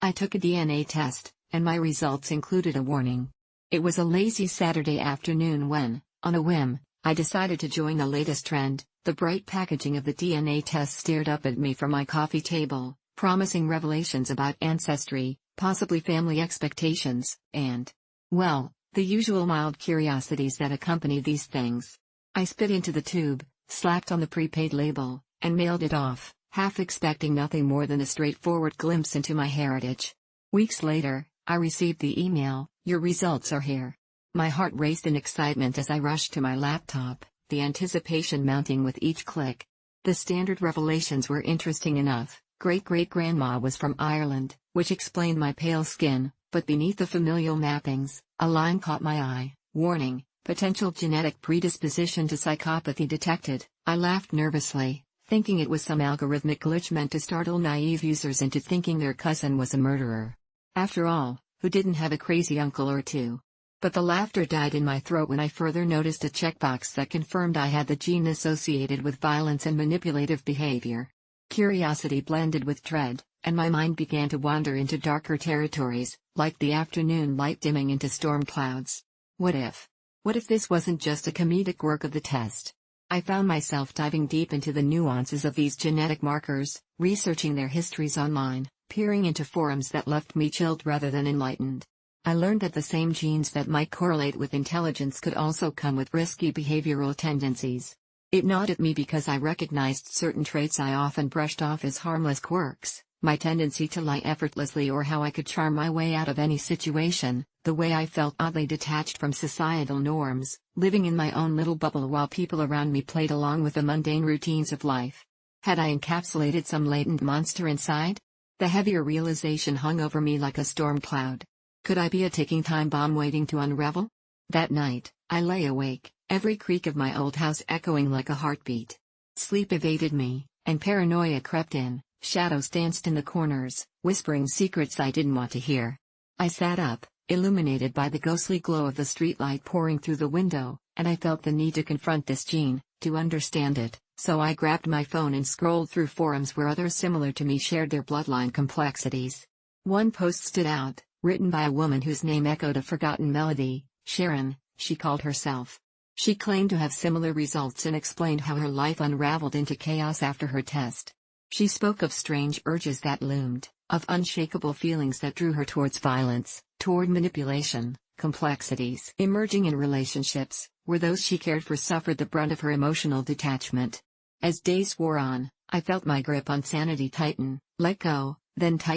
I took a DNA test, and my results included a warning. It was a lazy Saturday afternoon when, on a whim, I decided to join the latest trend. The bright packaging of the DNA test stared up at me from my coffee table, promising revelations about ancestry, possibly family expectations, and, well, the usual mild curiosities that accompany these things. I spit into the tube, slapped on the prepaid label, and mailed it off, half expecting nothing more than a straightforward glimpse into my heritage. Weeks later, I received the email, "Your results are here." My heart raced in excitement as I rushed to my laptop, the anticipation mounting with each click. The standard revelations were interesting enough. Great-great-grandma was from Ireland, which explained my pale skin, but beneath the familial mappings, a line caught my eye: warning, potential genetic predisposition to psychopathy detected. I laughed nervously, thinking it was some algorithmic glitch meant to startle naive users into thinking their cousin was a murderer. After all, who didn't have a crazy uncle or two? But the laughter died in my throat when I further noticed a checkbox that confirmed I had the gene associated with violence and manipulative behavior. Curiosity blended with dread, and my mind began to wander into darker territories, like the afternoon light dimming into storm clouds. What if? What if this wasn't just a comedic work of the test? I found myself diving deep into the nuances of these genetic markers, researching their histories online, peering into forums that left me chilled rather than enlightened. I learned that the same genes that might correlate with intelligence could also come with risky behavioral tendencies. It gnawed at me because I recognized certain traits I often brushed off as harmless quirks: my tendency to lie effortlessly, or how I could charm my way out of any situation, the way I felt oddly detached from societal norms, living in my own little bubble while people around me played along with the mundane routines of life. Had I encapsulated some latent monster inside? The heavier realization hung over me like a storm cloud. Could I be a ticking time bomb waiting to unravel? That night, I lay awake, every creak of my old house echoing like a heartbeat. Sleep evaded me, and paranoia crept in. Shadows danced in the corners, whispering secrets I didn't want to hear. I sat up, illuminated by the ghostly glow of the streetlight pouring through the window, and I felt the need to confront this gene, to understand it, so I grabbed my phone and scrolled through forums where others similar to me shared their bloodline complexities. One post stood out, written by a woman whose name echoed a forgotten melody: Sharon, she called herself. She claimed to have similar results and explained how her life unraveled into chaos after her test. She spoke of strange urges that loomed, of unshakable feelings that drew her towards violence, toward manipulation. Complexities emerging in relationships, where those she cared for suffered the brunt of her emotional detachment. As days wore on, I felt my grip on sanity tighten, let go, then tighten.